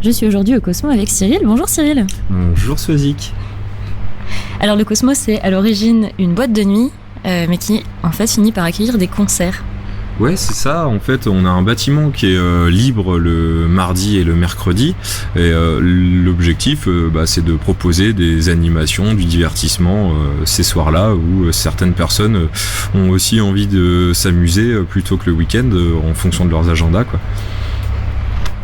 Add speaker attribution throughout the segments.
Speaker 1: Je suis aujourd'hui au Cosmo avec Cyril. Bonjour Cyril.
Speaker 2: Bonjour Sozik.
Speaker 1: Alors le Cosmo, c'est à l'origine une boîte de nuit, mais qui en fait finit par accueillir des concerts.
Speaker 2: Ouais, c'est ça. En fait, on a un bâtiment qui est libre le mardi et le mercredi. Et l'objectif, c'est de proposer des animations, du divertissement ces soirs-là où certaines personnes ont aussi envie de s'amuser plutôt que le week-end en fonction de leurs agendas, quoi.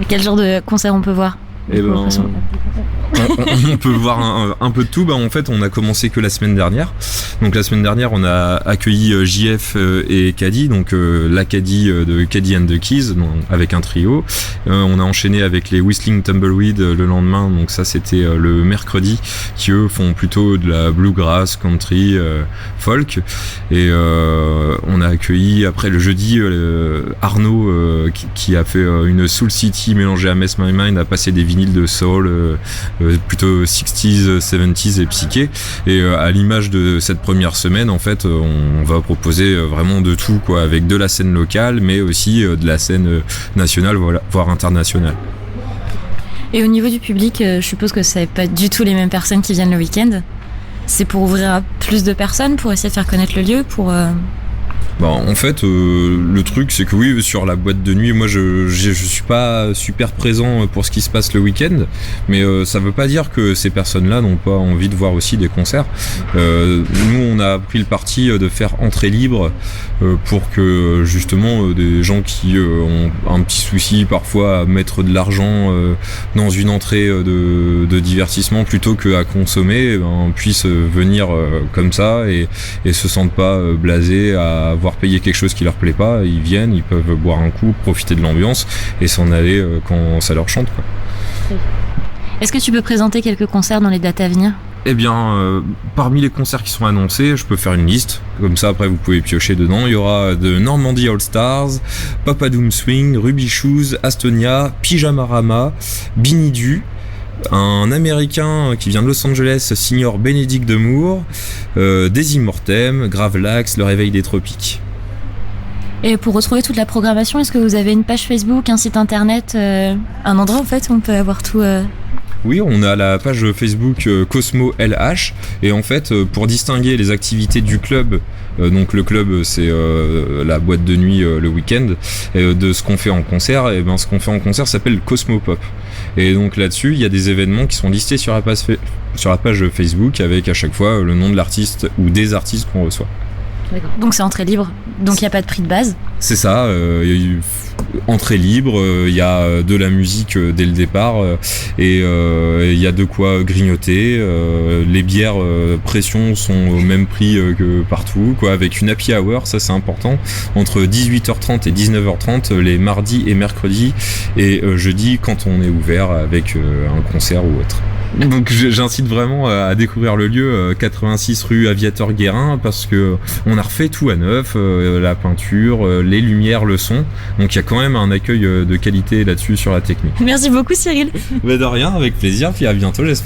Speaker 1: Et quel genre de concert on peut voir?
Speaker 2: On peut voir un peu de tout. En fait, on a commencé que la semaine dernière. Donc la semaine dernière, on a accueilli JF et Caddy, donc la Caddy de Caddy and the Keys, donc, avec un trio. On a enchaîné avec les Whistling Tumbleweed le lendemain, donc ça c'était le mercredi, qui eux font plutôt de la bluegrass, country, folk. Et on a accueilli après le jeudi Arnaud qui a fait une Soul City mélangée à Mess My Mind, a passé des vinyles de soul plutôt 60s, 70s et psyché. Et à l'image de cette première semaine, en fait, on va proposer vraiment de tout, quoi, avec de la scène locale, mais aussi de la scène nationale, voire internationale.
Speaker 1: Et au niveau du public, je suppose que c'est pas du tout les mêmes personnes qui viennent le week-end. C'est pour ouvrir à plus de personnes, pour essayer de faire connaître le lieu, pour...
Speaker 2: En fait, le truc, c'est que oui, sur la boîte de nuit, moi, je suis pas super présent pour ce qui se passe le week-end, mais ça veut pas dire que ces personnes-là n'ont pas envie de voir aussi des concerts. Nous, on a pris le parti de faire entrée libre pour que, justement, des gens qui ont un petit souci parfois à mettre de l'argent dans une entrée de divertissement plutôt qu'à consommer, puissent venir comme ça et se sentent pas blasés à avoir payé quelque chose qui leur plaît pas. Ils viennent, ils peuvent boire un coup, profiter de l'ambiance et s'en aller quand ça leur chante, quoi.
Speaker 1: Est-ce que tu peux présenter quelques concerts dans les dates à venir?
Speaker 2: Eh bien, parmi les concerts qui sont annoncés, je peux faire une liste. Comme ça, après, vous pouvez piocher dedans. Il y aura de Normandie All Stars, Papa Doom Swing, Ruby Shoes, Astonia, Pyjamarama, Binidu, un Américain qui vient de Los Angeles, Signor Bénédicte de Moore, Des Immortem, Gravelax, Le Réveil des Tropiques.
Speaker 1: Et pour retrouver toute la programmation, est-ce que vous avez une page Facebook, un site internet, un endroit en fait où on peut avoir tout
Speaker 2: Oui, on a la page Facebook Cosmo LH, et en fait, pour distinguer les activités du club, donc le club c'est la boîte de nuit le week-end, de ce qu'on fait en concert, et ce qu'on fait en concert s'appelle Cosmo Pop. Et donc là-dessus, il y a des événements qui sont listés sur la page Facebook avec à chaque fois le nom de l'artiste ou des artistes qu'on reçoit.
Speaker 1: D'accord. Donc c'est entrée libre, donc il n'y a pas de prix de base.
Speaker 2: C'est ça, entrée libre, il y a de la musique dès le départ et il y a de quoi grignoter. Les bières pression sont au même prix que partout, quoi, avec une happy hour, ça c'est important, entre 18h30 et 19h30 les mardis et mercredis, et jeudi quand on est ouvert avec un concert ou autre. Donc j'incite vraiment à découvrir le lieu, 86 rue Aviateur Guérin, parce que on a refait tout à neuf, la peinture, les lumières, le son. Donc il y a quand même un accueil de qualité là-dessus sur la technique.
Speaker 1: Merci beaucoup Cyril.
Speaker 2: De rien, avec plaisir, puis à bientôt j'espère.